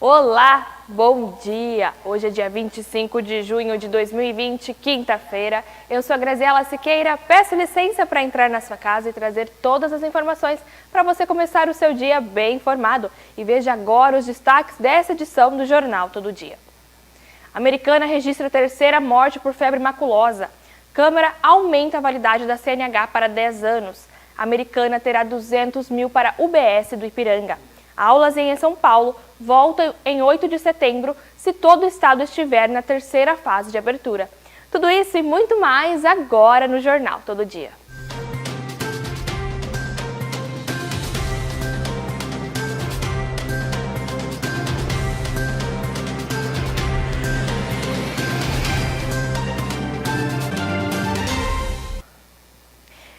Olá, bom dia! Hoje é dia 25 de junho de 2020, quinta-feira. Eu sou a Graziela Siqueira, peço licença para entrar na sua casa e trazer todas as informações para você começar o seu dia bem informado. E veja agora os destaques dessa edição do Jornal Todo Dia. Americana registra a terceira morte por febre maculosa. Câmara aumenta a validade da CNH para 10 anos. Americana terá 200 mil para UBS do Ipiranga. Aulas em São Paulo voltam em 8 de setembro, se todo o estado estiver na terceira fase de abertura. Tudo isso e muito mais agora no Jornal Todo Dia.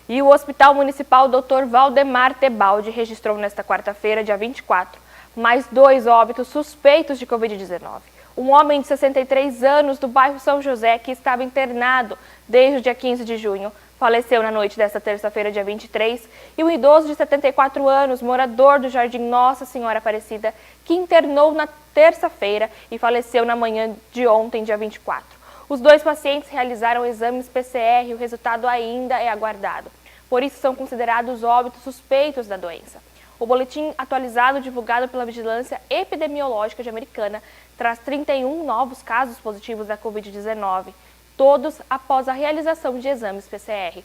E o Hospital Municipal Dr. Valdemar Tebaldi registrou nesta quarta-feira, dia 24, mais 2 óbitos suspeitos de Covid-19. Um homem de 63 anos do bairro São José, que estava internado desde o dia 15 de junho, faleceu na noite desta terça-feira, dia 23, e um idoso de 74 anos, morador do Jardim Nossa Senhora Aparecida, que internou na terça-feira e faleceu na manhã de ontem, dia 24. Os 2 pacientes realizaram exames PCR e o resultado ainda é aguardado. Por isso, são considerados óbitos suspeitos da doença. O boletim atualizado divulgado pela Vigilância Epidemiológica de Americana traz 31 novos casos positivos da Covid-19, todos após a realização de exames PCR.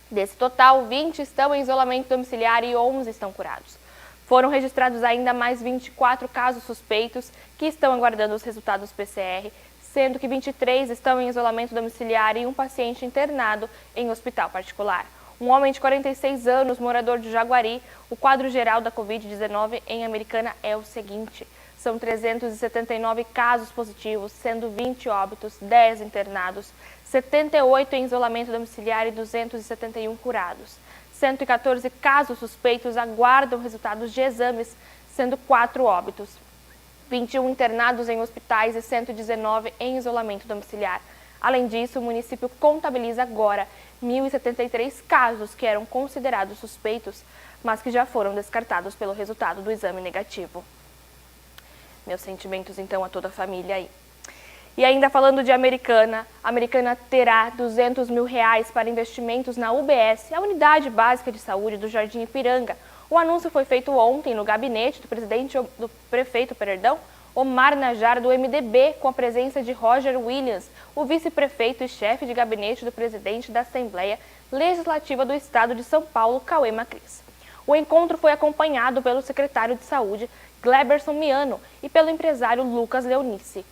Desse total, 20 estão em isolamento domiciliar e 11 estão curados. Foram registrados ainda mais 24 casos suspeitos que estão aguardando os resultados PCR, sendo que 23 estão em isolamento domiciliar e um paciente internado em hospital particular. Um homem de 46 anos, morador de Jaguari. O quadro geral da Covid-19 em Americana é o seguinte: são 379 casos positivos, sendo 20 óbitos, 10 internados, 78 em isolamento domiciliar e 271 curados. 114 casos suspeitos aguardam resultados de exames, sendo 4 óbitos. 21 internados em hospitais e 119 em isolamento domiciliar. Além disso, o município contabiliza agora 1.073 casos que eram considerados suspeitos, mas que já foram descartados pelo resultado do exame negativo. Meus sentimentos, então, a toda a família aí. E ainda falando de Americana, a Americana terá R$200 mil para investimentos na UBS, a Unidade Básica de Saúde do Jardim Ipiranga. O anúncio foi feito ontem no gabinete do prefeito Omar Najar, do MDB, com a presença de Roger Williams, o vice-prefeito e chefe de gabinete do presidente da Assembleia Legislativa do Estado de São Paulo, Cauê Macris. O encontro foi acompanhado pelo secretário de Saúde, Gleberson Miano, e pelo empresário Lucas Leonice.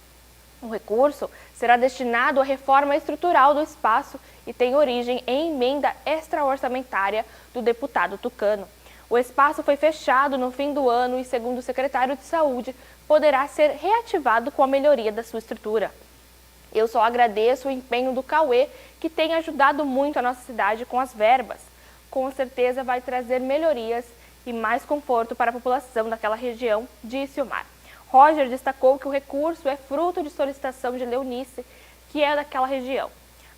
O recurso será destinado à reforma estrutural do espaço e tem origem em emenda extraorçamentária do deputado tucano. O espaço foi fechado no fim do ano e, segundo o secretário de Saúde, poderá ser reativado com a melhoria da sua estrutura. Eu só agradeço o empenho do Cauê, que tem ajudado muito a nossa cidade com as verbas. Com certeza vai trazer melhorias e mais conforto para a população daquela região, disse Omar. Roger destacou que o recurso é fruto de solicitação de Leonice, que é daquela região.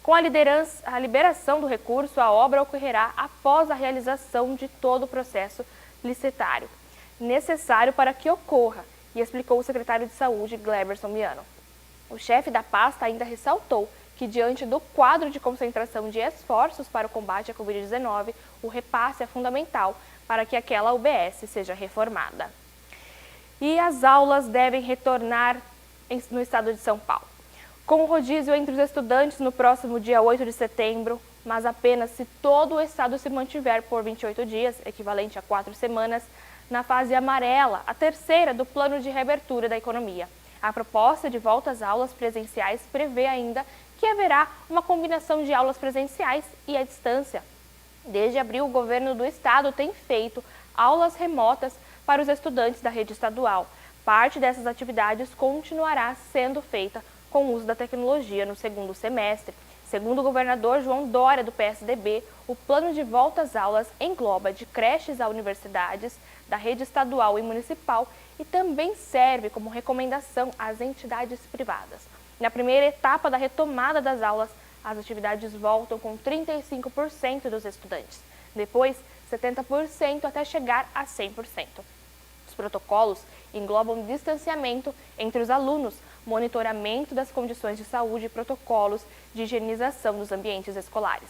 Com a liberação do recurso, a obra ocorrerá após a realização de todo o processo licitário necessário para que ocorra, e explicou o secretário de Saúde, Gleberson Miano. O chefe da pasta ainda ressaltou que, diante do quadro de concentração de esforços para o combate à Covid-19, o repasse é fundamental para que aquela UBS seja reformada. E as aulas devem retornar no estado de São Paulo. Com o rodízio entre os estudantes no próximo dia 8 de setembro, mas apenas se todo o estado se mantiver por 28 dias, equivalente a 4 semanas, na fase amarela, a terceira do plano de reabertura da economia. A proposta de volta às aulas presenciais prevê ainda que haverá uma combinação de aulas presenciais e à distância. Desde abril, o governo do estado tem feito aulas remotas para os estudantes da rede estadual. Parte dessas atividades continuará sendo feita com o uso da tecnologia no segundo semestre. Segundo o governador João Dória, do PSDB, o plano de volta às aulas engloba de creches a universidades, da rede estadual e municipal, e também serve como recomendação às entidades privadas. Na primeira etapa da retomada das aulas, as atividades voltam com 35% dos estudantes. Depois, 70% até chegar a 100%. Os protocolos englobam distanciamento entre os alunos, monitoramento das condições de saúde e protocolos de higienização dos ambientes escolares.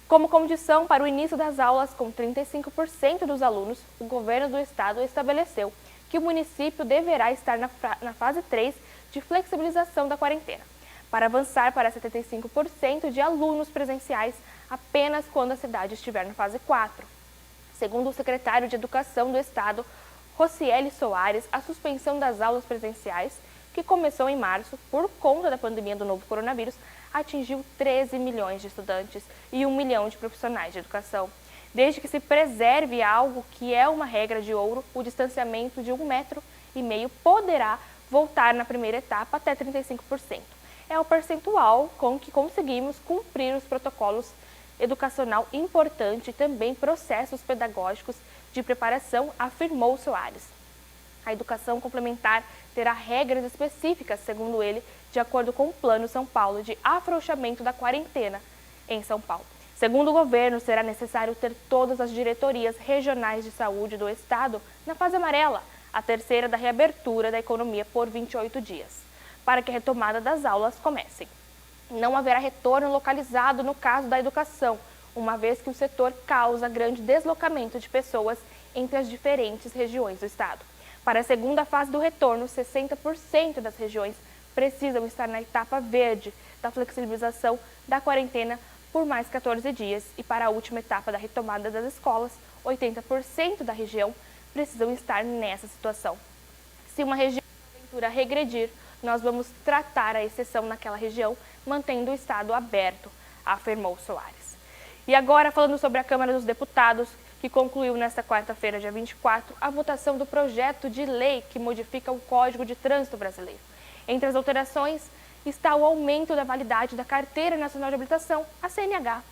Como condição para o início das aulas com 35% dos alunos, o governo do estado estabeleceu que o município deverá estar na fase 3 de flexibilização da quarentena, para avançar para 75% de alunos presenciais apenas quando a cidade estiver na fase 4. Segundo o secretário de Educação do estado, Rocieli Soares, a suspensão das aulas presenciais, que começou em março por conta da pandemia do novo coronavírus, atingiu 13 milhões de estudantes e 1 milhão de profissionais de educação. Desde que se preserve algo que é uma regra de ouro, o distanciamento de 1,5 metro poderá voltar na primeira etapa até 35%. É o percentual com que conseguimos cumprir os protocolos educacional importante e também processos pedagógicos de preparação, afirmou Soares. A educação complementar terá regras específicas, segundo ele, de acordo com o Plano São Paulo de afrouxamento da quarentena em São Paulo. Segundo o governo, será necessário ter todas as diretorias regionais de saúde do estado na fase amarela, a terceira da reabertura da economia por 28 dias, para que a retomada das aulas comece. Não haverá retorno localizado no caso da educação, uma vez que o setor causa grande deslocamento de pessoas entre as diferentes regiões do estado. Para a segunda fase do retorno, 60% das regiões precisam estar na etapa verde da flexibilização da quarentena por mais 14 dias e para a última etapa da retomada das escolas, 80% da região precisam estar nessa situação. Se uma região porventura regredir, nós vamos tratar a exceção naquela região, mantendo o estado aberto, afirmou Soares. E agora, falando sobre a Câmara dos Deputados, que concluiu nesta quarta-feira, dia 24, a votação do projeto de lei que modifica o Código de Trânsito Brasileiro. Entre as alterações está o aumento da validade da Carteira Nacional de Habilitação, a CNH,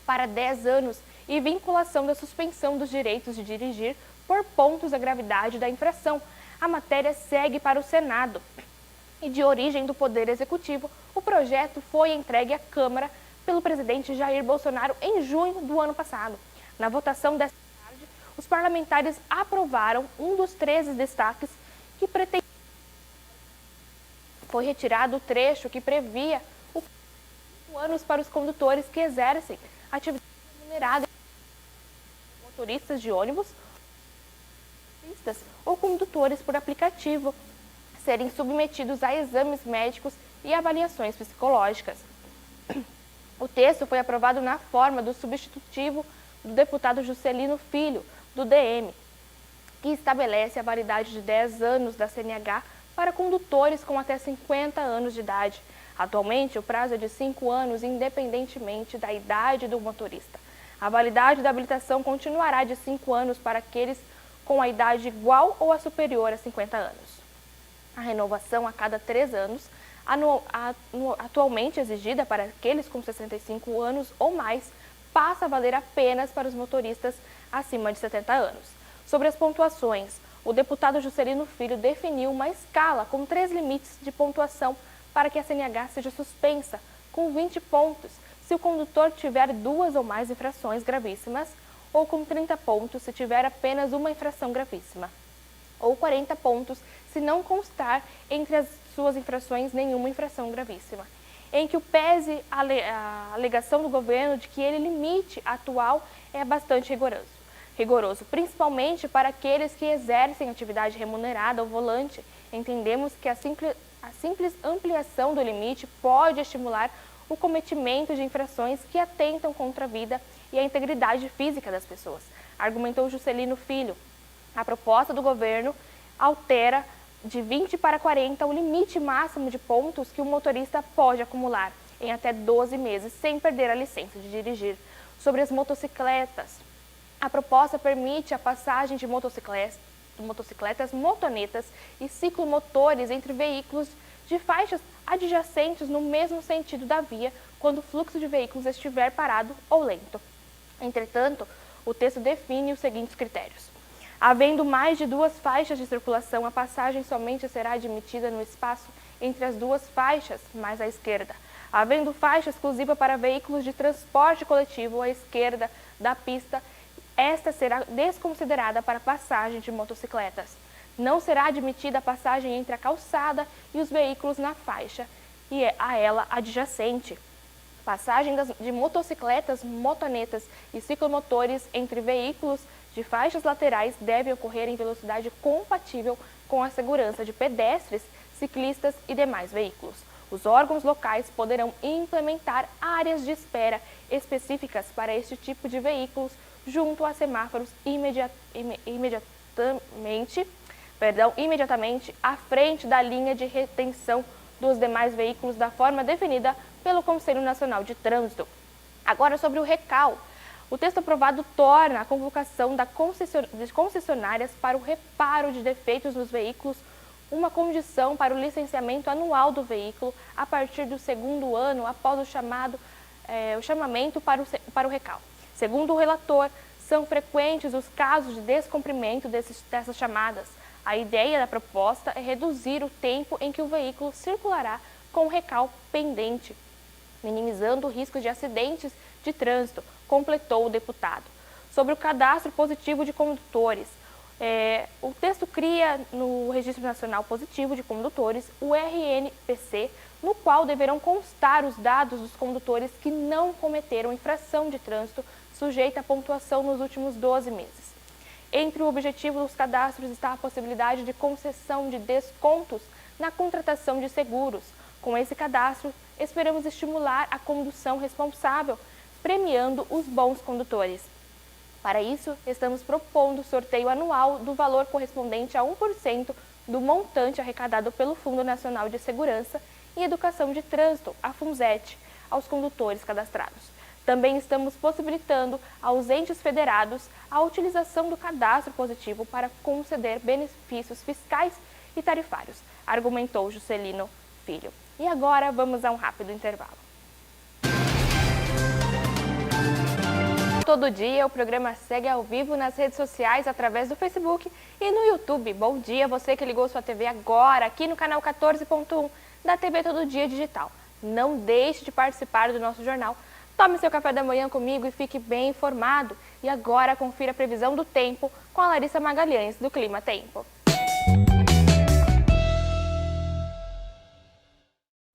para 10 anos e vinculação da suspensão dos direitos de dirigir por pontos da gravidade da infração. A matéria segue para o Senado. E de origem do Poder Executivo, o projeto foi entregue à Câmara pelo presidente Jair Bolsonaro em junho do ano passado. Na votação desta tarde, os parlamentares aprovaram um dos 13 destaques que pretendia. Foi retirado o trecho que previa os 5 anos para os condutores que exercem atividade remunerada, motoristas de ônibus, ou condutores por aplicativo, serem submetidos a exames médicos e avaliações psicológicas. O texto foi aprovado na forma do substitutivo do deputado Juscelino Filho, do DM, que estabelece a validade de 10 anos da CNH para condutores com até 50 anos de idade. Atualmente, o prazo é de 5 anos, independentemente da idade do motorista. A validade da habilitação continuará de 5 anos para aqueles com a idade igual ou a superior a 50 anos. A renovação a cada 3 anos, atualmente exigida para aqueles com 65 anos ou mais, passa a valer apenas para os motoristas acima de 70 anos. Sobre as pontuações, o deputado Juscelino Filho definiu uma escala com 3 limites de pontuação para que a CNH seja suspensa, com 20 pontos se o condutor tiver 2 ou mais infrações gravíssimas, ou com 30 pontos se tiver apenas uma infração gravíssima, ou 40 pontos se não constar entre as suas infrações nenhuma infração gravíssima, em que o pese a alegação do governo de que ele limite atual é bastante rigoroso, principalmente para aqueles que exercem atividade remunerada ao volante. Entendemos que a simples ampliação do limite pode estimular o cometimento de infrações que atentam contra a vida e a integridade física das pessoas, argumentou Juscelino Filho. A proposta do governo altera de 20 para 40 o limite máximo de pontos que o motorista pode acumular em até 12 meses sem perder a licença de dirigir. Sobre as motocicletas, a proposta permite a passagem de motocicletas, motonetas e ciclomotores entre veículos de faixas adjacentes no mesmo sentido da via quando o fluxo de veículos estiver parado ou lento. Entretanto, o texto define os seguintes critérios. Havendo mais de 2 faixas de circulação, a passagem somente será admitida no espaço entre as 2 faixas, mais à esquerda. Havendo faixa exclusiva para veículos de transporte coletivo à esquerda da pista, esta será desconsiderada para passagem de motocicletas. Não será admitida a passagem entre a calçada e os veículos na faixa e a ela adjacente. Passagem de motocicletas, motonetas e ciclomotores entre veículos de faixas laterais devem ocorrer em velocidade compatível com a segurança de pedestres, ciclistas e demais veículos. Os órgãos locais poderão implementar áreas de espera específicas para este tipo de veículos junto a semáforos imediatamente à frente da linha de retenção dos demais veículos da forma definida pelo Conselho Nacional de Trânsito. Agora sobre o RECAL. O texto aprovado torna a convocação de concessionárias para o reparo de defeitos nos veículos uma condição para o licenciamento anual do veículo a partir do segundo ano após o chamamento para o RECAL. Segundo o relator, são frequentes os casos de descumprimento dessas chamadas. A ideia da proposta é reduzir o tempo em que o veículo circulará com o RECAL pendente, minimizando o risco de acidentes de trânsito, completou o deputado. Sobre o cadastro positivo de condutores, o texto cria no Registro Nacional Positivo de Condutores o RNPC, no qual deverão constar os dados dos condutores que não cometeram infração de trânsito sujeita à pontuação nos últimos 12 meses. Entre o objetivo dos cadastros está a possibilidade de concessão de descontos na contratação de seguros. Com esse cadastro, esperamos estimular a condução responsável, premiando os bons condutores. Para isso, estamos propondo sorteio anual do valor correspondente a 1% do montante arrecadado pelo Fundo Nacional de Segurança e Educação de Trânsito, a FUNSET, aos condutores cadastrados. Também estamos possibilitando aos entes federados a utilização do cadastro positivo para conceder benefícios fiscais e tarifários, argumentou Juscelino Filho. E agora vamos a um rápido intervalo. Todo dia o programa segue ao vivo nas redes sociais através do Facebook e no YouTube. Bom dia você que ligou sua TV agora aqui no canal 14.1 da TV Todo Dia Digital. Não deixe de participar do nosso jornal. Tome seu café da manhã comigo e fique bem informado. E agora confira a previsão do tempo com a Larissa Magalhães do Clima Tempo.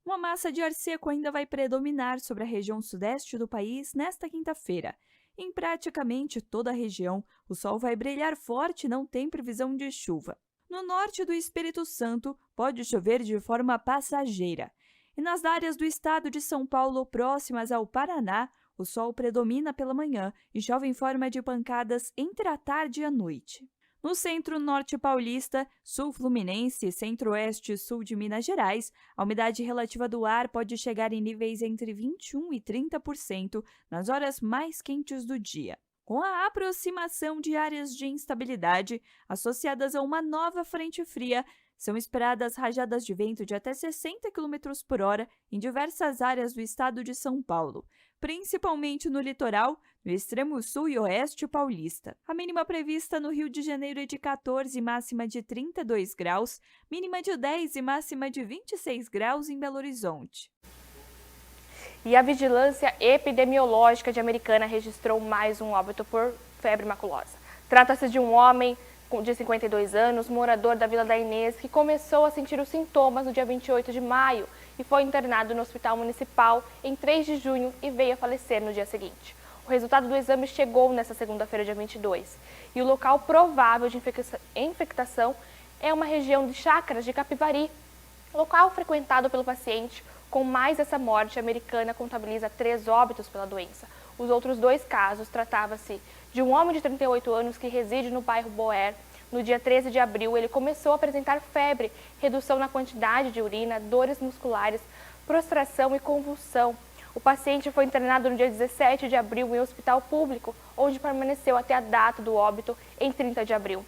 Uma massa de ar seco ainda vai predominar sobre a região sudeste do país nesta quinta-feira. Em praticamente toda a região, o sol vai brilhar forte e não tem previsão de chuva. No norte do Espírito Santo, pode chover de forma passageira. E nas áreas do estado de São Paulo próximas ao Paraná, o sol predomina pela manhã e chove em forma de pancadas entre a tarde e a noite. No centro-norte paulista, sul fluminense, centro-oeste e sul de Minas Gerais, a umidade relativa do ar pode chegar em níveis entre 21% e 30% nas horas mais quentes do dia. Com a aproximação de áreas de instabilidade associadas a uma nova frente fria, são esperadas rajadas de vento de até 60 km por hora em diversas áreas do estado de São Paulo, principalmente no litoral, no extremo sul e oeste paulista. A mínima prevista no Rio de Janeiro é de 14 e máxima de 32 graus, mínima de 10 e máxima de 26 graus em Belo Horizonte. E a Vigilância Epidemiológica de Americana registrou mais um óbito por febre maculosa. Trata-se de um homem de 52 anos, morador da Vila da Inês, que começou a sentir os sintomas no dia 28 de maio e foi internado no Hospital Municipal em 3 de junho e veio a falecer no dia seguinte. O resultado do exame chegou nesta segunda-feira, dia 22, e o local provável de infectação é uma região de chácaras de Capivari, local frequentado pelo paciente. Com mais essa morte, a Americana contabiliza 3 óbitos pela doença. Os outros 2 casos tratavam-se de um homem de 38 anos que reside no bairro Boer. No dia 13 de abril, ele começou a apresentar febre, redução na quantidade de urina, dores musculares, prostração e convulsão. O paciente foi internado no dia 17 de abril em um hospital público, onde permaneceu até a data do óbito, em 30 de abril.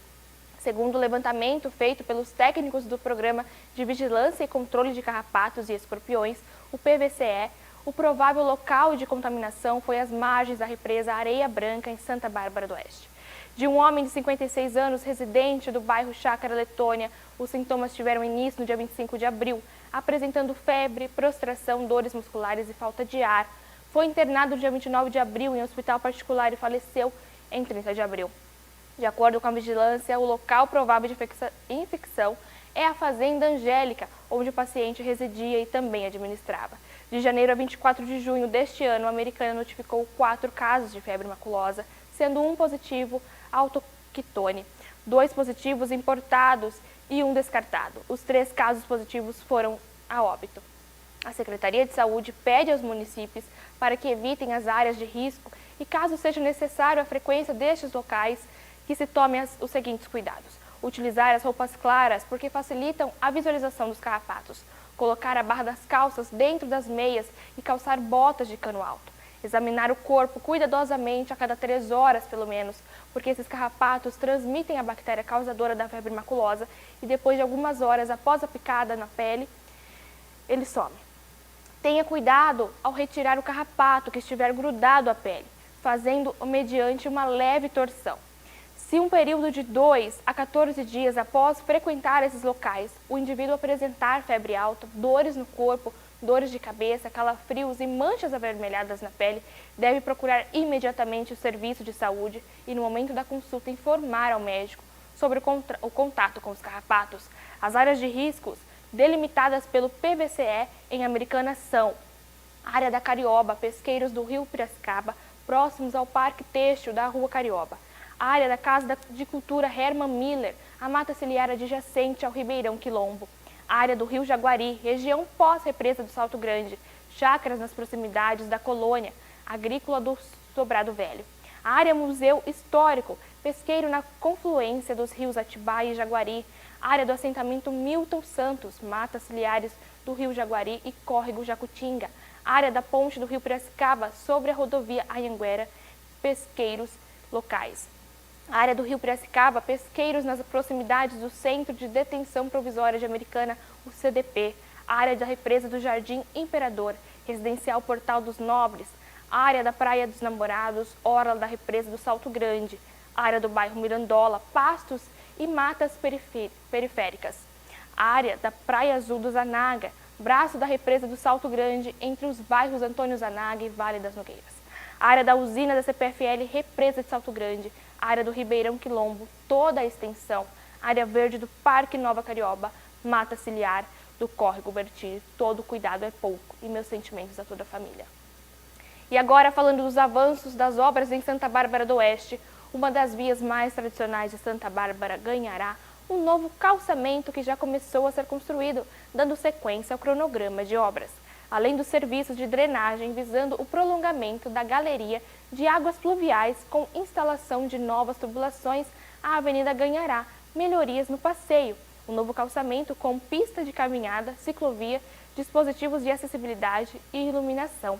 Segundo o levantamento feito pelos técnicos do Programa de Vigilância e Controle de Carrapatos e Escorpiões, o PVCE, o provável local de contaminação foi as margens da represa Areia Branca, em Santa Bárbara do Oeste. De um homem de 56 anos, residente do bairro Chácara Letônia, os sintomas tiveram início no dia 25 de abril, apresentando febre, prostração, dores musculares e falta de ar. Foi internado no dia 29 de abril em um hospital particular e faleceu em 30 de abril. De acordo com a vigilância, o local provável de infecção é a Fazenda Angélica, onde o paciente residia e também administrava. De janeiro a 24 de junho deste ano, a Americana notificou 4 casos de febre maculosa, sendo um positivo autoquitone, 2 positivos importados e um descartado. Os 3 casos positivos foram a óbito. A Secretaria de Saúde pede aos municípios para que evitem as áreas de risco e, caso seja necessário a frequência destes locais, que se tomem os seguintes cuidados. Utilizar as roupas claras, porque facilitam a visualização dos carrapatos. Colocar a barra das calças dentro das meias e calçar botas de cano alto. Examinar o corpo cuidadosamente a cada 3 horas, pelo menos, porque esses carrapatos transmitem a bactéria causadora da febre maculosa e depois de algumas horas após a picada na pele, ele some. Tenha cuidado ao retirar o carrapato que estiver grudado à pele, fazendo mediante uma leve torção. Se um período de 2 a 14 dias após frequentar esses locais, o indivíduo apresentar febre alta, dores no corpo, dores de cabeça, calafrios e manchas avermelhadas na pele, deve procurar imediatamente o serviço de saúde e, no momento da consulta, informar ao médico sobre o contato com os carrapatos. As áreas de riscos delimitadas pelo PVCE em Americana são a área da Carioba, pesqueiros do Rio Piracicaba, próximos ao Parque Têxtil da Rua Carioba, a área da Casa de Cultura Herman Miller, a mata ciliar adjacente ao Ribeirão Quilombo, a área do Rio Jaguari, região pós-represa do Salto Grande, chácaras nas proximidades da colônia agrícola do Sobrado Velho, a área Museu Histórico, pesqueiro na confluência dos rios Atibaia e Jaguari, a área do assentamento Milton Santos, matas ciliares do Rio Jaguari e córrego Jacutinga, a área da ponte do Rio Piracicaba sobre a rodovia Anhanguera, pesqueiros locais. A área do Rio Piracicaba, pesqueiros nas proximidades do Centro de Detenção Provisória de Americana, o CDP, a área da represa do Jardim Imperador, residencial Portal dos Nobres, a área da Praia dos Namorados, orla da represa do Salto Grande, a área do bairro Mirandola, pastos e matas periféricas, a área da Praia Azul do Zanaga, braço da represa do Salto Grande, entre os bairros Antônio Zanaga e Vale das Nogueiras, a área da usina da CPFL, represa de Salto Grande, a área do Ribeirão Quilombo, toda a extensão, área verde do Parque Nova Carioba, mata ciliar do Córrego Bertini, todo cuidado é pouco, e meus sentimentos a toda a família. E agora, falando dos avanços das obras em Santa Bárbara do Oeste, uma das vias mais tradicionais de Santa Bárbara ganhará um novo calçamento que já começou a ser construído, dando sequência ao cronograma de obras, além dos serviços de drenagem visando o prolongamento da galeria de águas pluviais com instalação de novas tubulações. A avenida ganhará melhorias no passeio, um novo calçamento com pista de caminhada, ciclovia, dispositivos de acessibilidade e iluminação.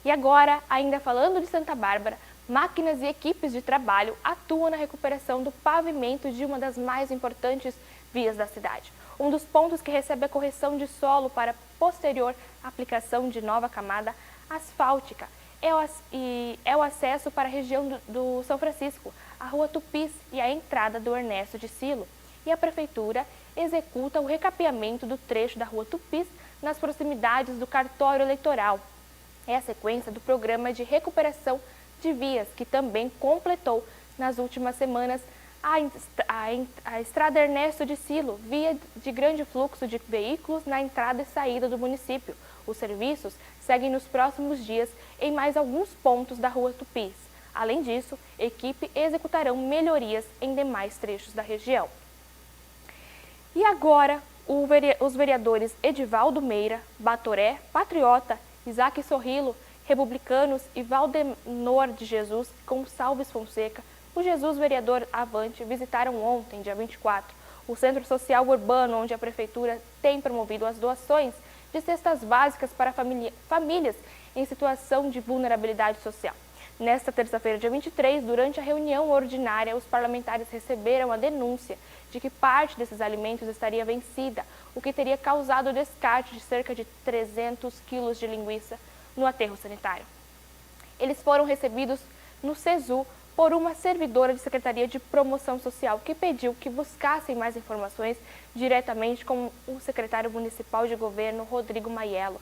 E agora, ainda falando de Santa Bárbara, máquinas e equipes de trabalho atuam na recuperação do pavimento de uma das mais importantes vias da cidade. Um dos pontos que recebe a correção de solo para posterior aplicação de nova camada asfáltica é o acesso para a região do São Francisco, a Rua Tupis e a entrada do Ernesto de Silo. E a Prefeitura executa o recapeamento do trecho da Rua Tupis nas proximidades do cartório eleitoral. É a sequência do programa de recuperação de vias, que também completou nas últimas semanas a estrada Ernesto de Silo, via de grande fluxo de veículos na entrada e saída do município. Os serviços seguem nos próximos dias em mais alguns pontos da Rua Tupis. Além disso, a equipe executarão melhorias em demais trechos da região. E agora, os vereadores Edivaldo Meira, Batoré, Patriota, Isaac Sorrilo, Republicanos e Valdenor de Jesus Gonçalves Fonseca, o Jesus Vereador Avante, visitaram ontem, dia 24, o Centro Social Urbano, onde a Prefeitura tem promovido as doações de cestas básicas para famílias em situação de vulnerabilidade social. Nesta terça-feira, dia 23, durante a reunião ordinária, os parlamentares receberam a denúncia de que parte desses alimentos estaria vencida, o que teria causado o descarte de cerca de 300 quilos de linguiça no aterro sanitário. Eles foram recebidos no SESU por uma servidora de Secretaria de Promoção Social que pediu que buscassem mais informações diretamente com o secretário municipal de governo, Rodrigo Maiello.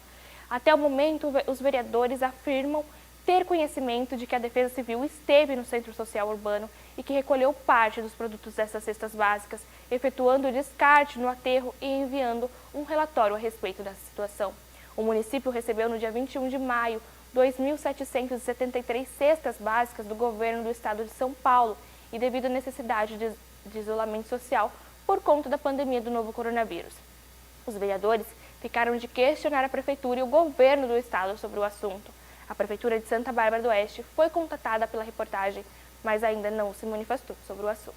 Até o momento, os vereadores afirmam ter conhecimento de que a Defesa Civil esteve no Centro Social Urbano e que recolheu parte dos produtos dessas cestas básicas, efetuando o descarte no aterro e enviando um relatório a respeito dessa situação. O município recebeu no dia 21 de maio 2.773 cestas básicas do governo do estado de São Paulo e devido à necessidade de isolamento social por conta da pandemia do novo coronavírus. Os vereadores ficaram de questionar a prefeitura e o governo do estado sobre o assunto. A Prefeitura de Santa Bárbara do Oeste foi contatada pela reportagem, mas ainda não se manifestou sobre o assunto.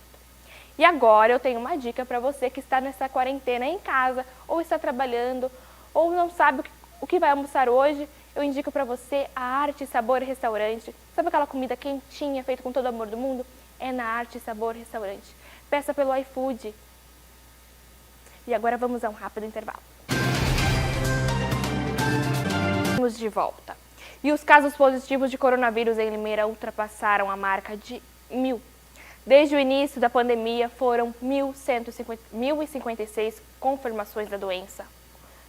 E agora eu tenho uma dica para você que está nessa quarentena em casa, ou está trabalhando, ou não sabe o que vai almoçar hoje. Eu indico para você a Arte e Sabor Restaurante. Sabe aquela comida quentinha, feita com todo o amor do mundo? É na Arte e Sabor Restaurante. Peça pelo iFood. E agora vamos a um rápido intervalo. Estamos de volta. E os casos positivos de coronavírus em Limeira ultrapassaram a marca de 1.000. Desde o início da pandemia, foram 1.056 confirmações da doença.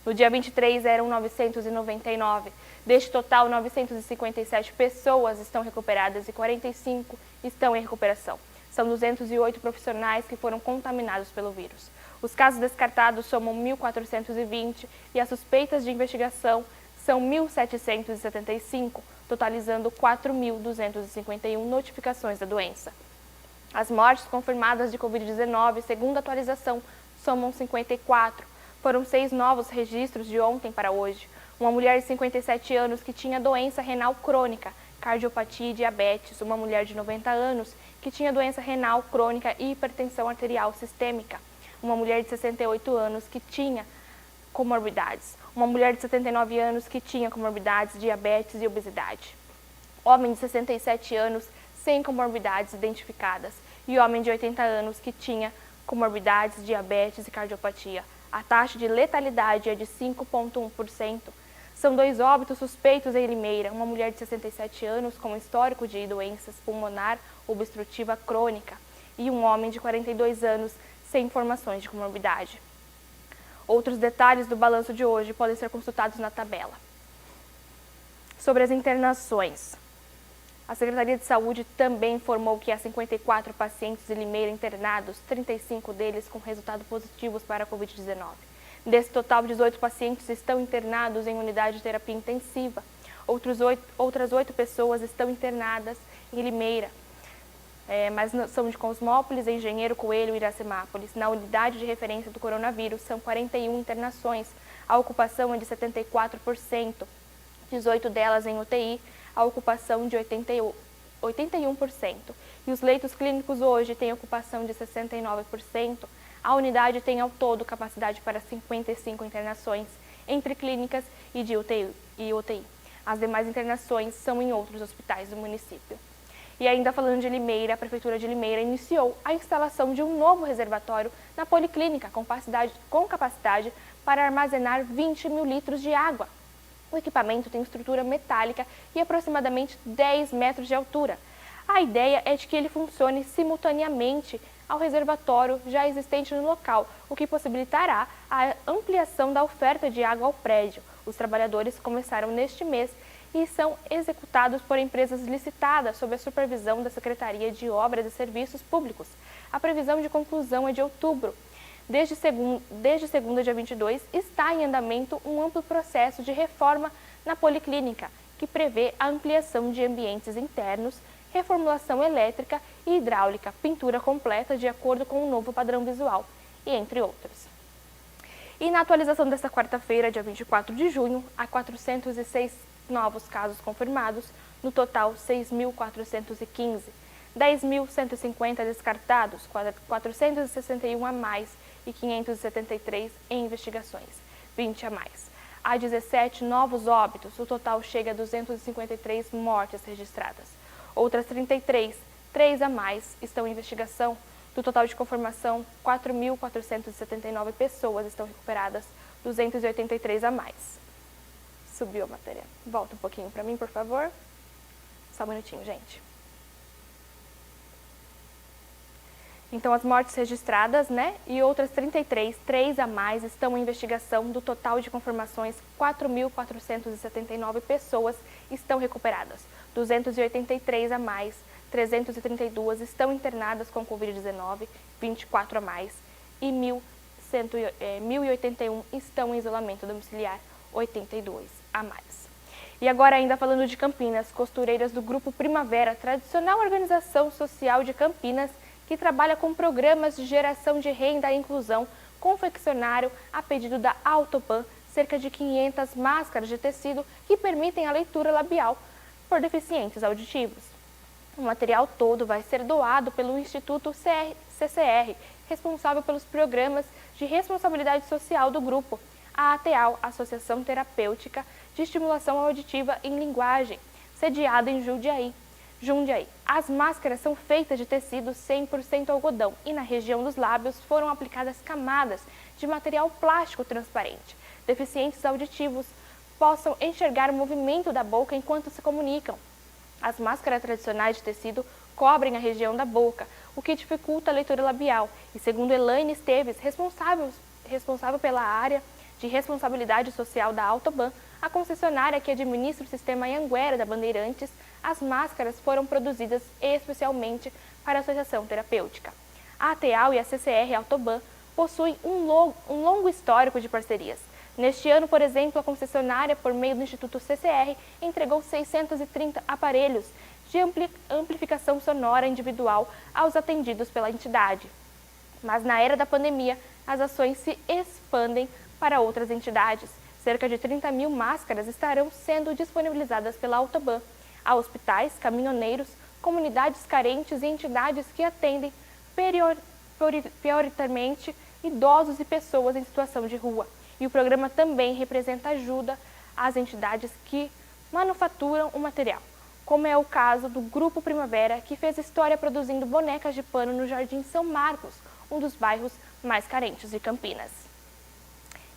No dia 23, eram 999. Deste total, 957 pessoas estão recuperadas e 45 estão em recuperação. São 208 profissionais que foram contaminados pelo vírus. Os casos descartados somam 1.420 e as suspeitas de investigação são 1.775, totalizando 4.251 notificações da doença. As mortes confirmadas de Covid-19, segundo a atualização, somam 54. Foram 6 novos registros de ontem para hoje. Uma mulher de 57 anos que tinha doença renal crônica, cardiopatia e diabetes. Uma mulher de 90 anos que tinha doença renal crônica e hipertensão arterial sistêmica. Uma mulher de 68 anos que tinha comorbidades. Uma mulher de 79 anos que tinha comorbidades, diabetes e obesidade. Homem de 67 anos sem comorbidades identificadas. E homem de 80 anos que tinha comorbidades, diabetes e cardiopatia. A taxa de letalidade é de 5,1%. São 2 óbitos suspeitos em Limeira, uma mulher de 67 anos com histórico de doenças pulmonar obstrutiva crônica e um homem de 42 anos sem informações de comorbidade. Outros detalhes do balanço de hoje podem ser consultados na tabela. Sobre as internações. A Secretaria de Saúde também informou que há 54 pacientes de Limeira internados, 35 deles com resultados positivos para a Covid-19. Desse total, 18 pacientes estão internados em unidade de terapia intensiva. Outras 8 pessoas estão internadas em Limeira, mas são de Cosmópolis, Engenheiro Coelho e Iracemápolis. Na unidade de referência do coronavírus, são 41 internações. A ocupação é de 74%, 18 delas em UTI, a ocupação de 81%. E os leitos clínicos hoje têm ocupação de 69%. A unidade tem ao todo capacidade para 55 internações, entre clínicas e de UTI. As demais internações são em outros hospitais do município. E ainda falando de Limeira, a Prefeitura de Limeira iniciou a instalação de um novo reservatório na Policlínica, com capacidade para armazenar 20 mil litros de água. O equipamento tem estrutura metálica e aproximadamente 10 metros de altura. A ideia é de que ele funcione simultaneamente ao reservatório já existente no local, o que possibilitará a ampliação da oferta de água ao prédio. Os trabalhadores começaram neste mês e são executados por empresas licitadas sob a supervisão da Secretaria de Obras e Serviços Públicos. A previsão de conclusão é de outubro. Desde segunda, dia 22, está em andamento um amplo processo de reforma na Policlínica, que prevê a ampliação de ambientes internos, reformulação elétrica e hidráulica, pintura completa de acordo com o novo padrão visual, e entre outros. E na atualização desta quarta-feira, dia 24 de junho, há 406 novos casos confirmados, no total 6.415, 10.150 descartados, 461 a mais e 573 em investigações, 20 a mais. Há 17 novos óbitos, o total chega a 253 mortes registradas. Outras 33, 3 a mais, estão em investigação. Do total de confirmação, 4.479 pessoas estão recuperadas, 283 a mais. Subiu a matéria. Volta um pouquinho para mim, por favor. Só um minutinho, gente. Então, as mortes registradas, e outras 33, 3 a mais, estão em investigação. Do total de confirmações, 4.479 pessoas estão recuperadas. 283 a mais, 332 estão internadas com Covid-19, 24 a mais, e 1.081 estão em isolamento domiciliar, 82 a mais. E agora, ainda falando de Campinas, costureiras do Grupo Primavera, tradicional organização social de Campinas, que trabalha com programas de geração de renda e inclusão, confeccionaram, a pedido da Autoban, cerca de 500 máscaras de tecido que permitem a leitura labial por deficientes auditivos. O material todo vai ser doado pelo Instituto CCR, responsável pelos programas de responsabilidade social do grupo, a ATAL, Associação Terapêutica de Estimulação Auditiva em Linguagem, sediada em Jundiaí. As máscaras são feitas de tecido 100% algodão e na região dos lábios foram aplicadas camadas de material plástico transparente. Deficientes auditivos possam enxergar o movimento da boca enquanto se comunicam. As máscaras tradicionais de tecido cobrem a região da boca, o que dificulta a leitura labial. E segundo Elaine Esteves, responsável pela área de responsabilidade social da Autoban, a concessionária que administra o sistema Anhanguera da Bandeirantes, as máscaras foram produzidas especialmente para a Associação Terapêutica. A ATAL e a CCR Autoban possuem um longo histórico de parcerias. Neste ano, por exemplo, a concessionária, por meio do Instituto CCR, entregou 630 aparelhos de amplificação sonora individual aos atendidos pela entidade. Mas na era da pandemia, as ações se expandem para outras entidades. Cerca de 30 mil máscaras estarão sendo disponibilizadas pela Autoban a hospitais, caminhoneiros, comunidades carentes e entidades que atendem prioritariamente idosos e pessoas em situação de rua. E o programa também representa ajuda às entidades que manufaturam o material, como é o caso do Grupo Primavera, que fez história produzindo bonecas de pano no Jardim São Marcos, um dos bairros mais carentes de Campinas.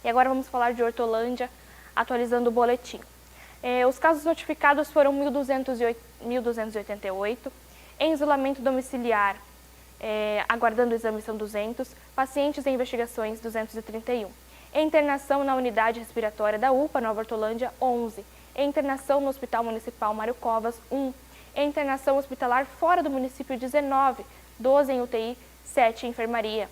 E agora vamos falar de Hortolândia, atualizando o boletim. Os casos notificados foram 1.288, em isolamento domiciliar, aguardando o exame são 200, pacientes em investigações 231. Em internação na unidade respiratória da UPA Nova Hortolândia, 11. Em internação no Hospital Municipal Mário Covas, 1. Em internação hospitalar fora do município, 19. 12 em UTI, 7 em enfermaria.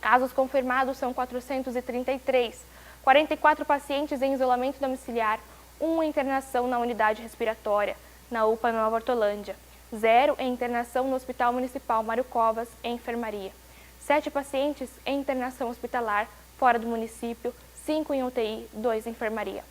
Casos confirmados são 433. 44 pacientes em isolamento domiciliar, 1 em internação na unidade respiratória, na UPA Nova Hortolândia. 0 em internação no Hospital Municipal Mário Covas, em enfermaria. 7 pacientes em internação hospitalar fora do município, 5 em UTI, 2 em enfermaria.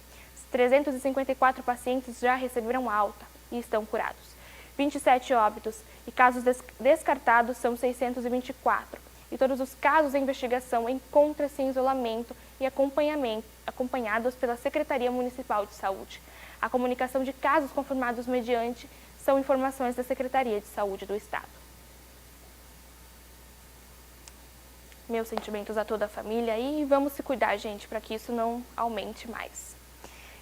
354 pacientes já receberam alta e estão curados. 27 óbitos e casos descartados são 624. E todos os casos em investigação encontram-se em isolamento e acompanhados pela Secretaria Municipal de Saúde. A comunicação de casos confirmados mediante são informações da Secretaria de Saúde do Estado. Meus sentimentos a toda a família e vamos se cuidar, gente, para que isso não aumente mais.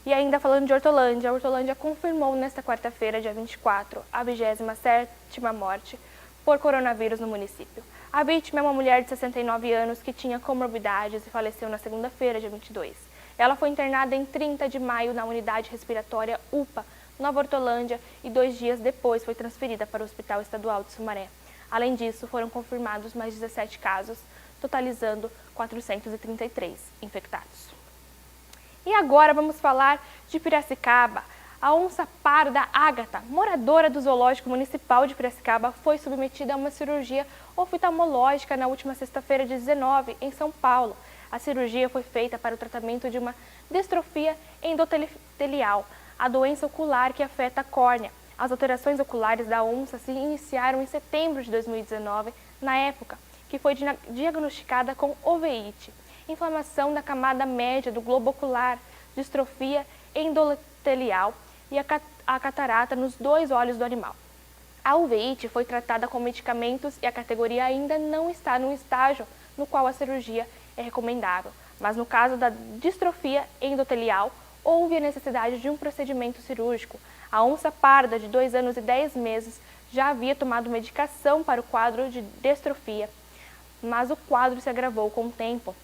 E ainda falando de Hortolândia, a Hortolândia confirmou nesta quarta-feira, dia 24, a 27ª morte por coronavírus no município. A vítima é uma mulher de 69 anos que tinha comorbidades e faleceu na segunda-feira, dia 22. Ela foi internada em 30 de maio na unidade respiratória UPA, Nova Hortolândia, e 2 dias depois foi transferida para o Hospital Estadual de Sumaré. Além disso, foram confirmados mais 17 casos, totalizando 433 infectados. E agora vamos falar de Piracicaba. A onça parda Ágata, moradora do Zoológico Municipal de Piracicaba, foi submetida a uma cirurgia oftalmológica na última sexta-feira, dia 19, em São Paulo. A cirurgia foi feita para o tratamento de uma distrofia endotelial, a doença ocular que afeta a córnea. As alterações oculares da onça se iniciaram em setembro de 2019, na época que foi diagnosticada com oveite, inflamação da camada média do globo ocular, distrofia endotelial e a catarata nos 2 olhos do animal. A uveite foi tratada com medicamentos e a categoria ainda não está no estágio no qual a cirurgia é recomendável, mas no caso da distrofia endotelial, houve a necessidade de um procedimento cirúrgico. A onça parda, de 2 anos e 10 meses, já havia tomado medicação para o quadro de distrofia, mas o quadro se agravou com o tempo.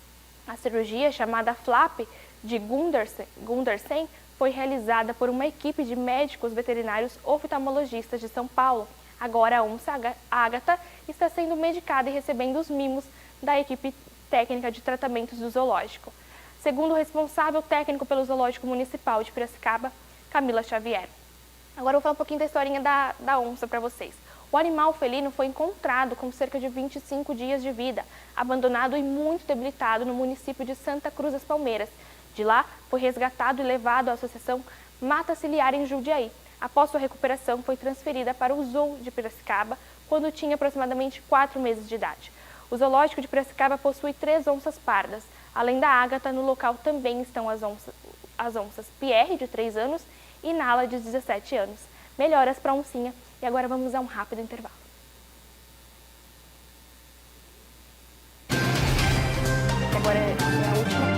A cirurgia, chamada FLAP de Gundersen, foi realizada por uma equipe de médicos veterinários oftalmologistas de São Paulo. Agora a onça Ágata está sendo medicada e recebendo os mimos da equipe técnica de tratamentos do zoológico, segundo o responsável técnico pelo Zoológico Municipal de Piracicaba, Camila Xavier. Agora eu vou falar um pouquinho da historinha da onça para vocês. O animal felino foi encontrado com cerca de 25 dias de vida, abandonado e muito debilitado no município de Santa Cruz das Palmeiras. De lá, foi resgatado e levado à Associação Mata Ciliar em Jundiaí. Após sua recuperação, foi transferida para o Zoo de Piracicaba, quando tinha aproximadamente 4 meses de idade. O zoológico de Piracicaba possui 3 onças pardas. Além da Ágata, no local também estão as onças Pierre, de 3 anos, e Nala, de 17 anos. Melhoras para a oncinha. E agora vamos a um rápido intervalo. Agora é a última.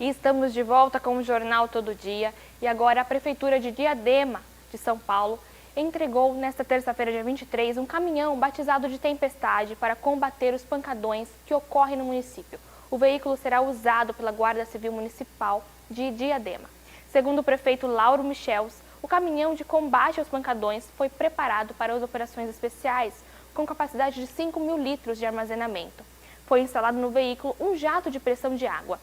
E estamos de volta com o Jornal Todo Dia. E agora a Prefeitura de Diadema, de São Paulo, entregou nesta terça-feira, dia 23, um caminhão batizado de Tempestade para combater os pancadões que ocorrem no município. O veículo será usado pela Guarda Civil Municipal de Diadema. Segundo o prefeito Lauro Michels, o caminhão de combate aos pancadões foi preparado para as operações especiais, com capacidade de 5.000 litros de armazenamento. Foi instalado no veículo um jato de pressão de água.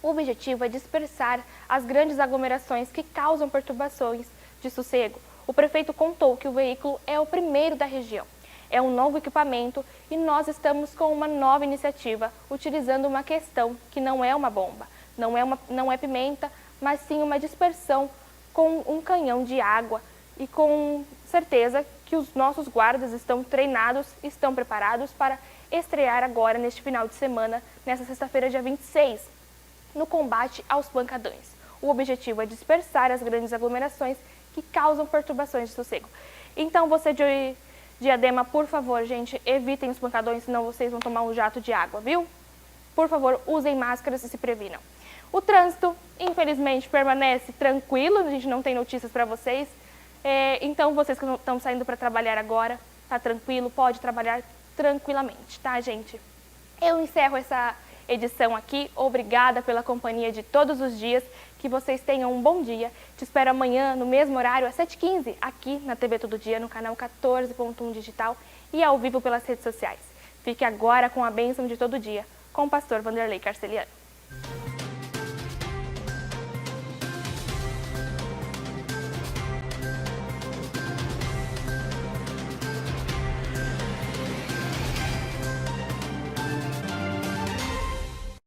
O objetivo é dispersar as grandes aglomerações que causam perturbações de sossego. O prefeito contou que o veículo é o primeiro da região. É um novo equipamento e nós estamos com uma nova iniciativa, utilizando uma questão que não é uma bomba, não é pimenta, mas sim uma dispersão com um canhão de água e com certeza que os nossos guardas estão treinados, estão preparados para estrear agora neste final de semana, nesta sexta-feira, dia 26, no combate aos pancadões. O objetivo é dispersar as grandes aglomerações que causam perturbações de sossego. Então, você de Diadema, por favor, gente, evitem os pancadões, senão vocês vão tomar um jato de água, viu? Por favor, usem máscaras e se previnam. O trânsito, infelizmente, permanece tranquilo, a gente não tem notícias para vocês. Então, vocês que estão saindo para trabalhar agora, tá tranquilo, pode trabalhar tranquilamente, tá, gente? Eu encerro essa edição aqui. Obrigada pela companhia de todos os dias. Que vocês tenham um bom dia. Te espero amanhã, no mesmo horário, às 7h15, aqui na TV Todo Dia, no canal 14.1 Digital e ao vivo pelas redes sociais. Fique agora com a bênção de todo dia, com o pastor Vanderlei Carceliano.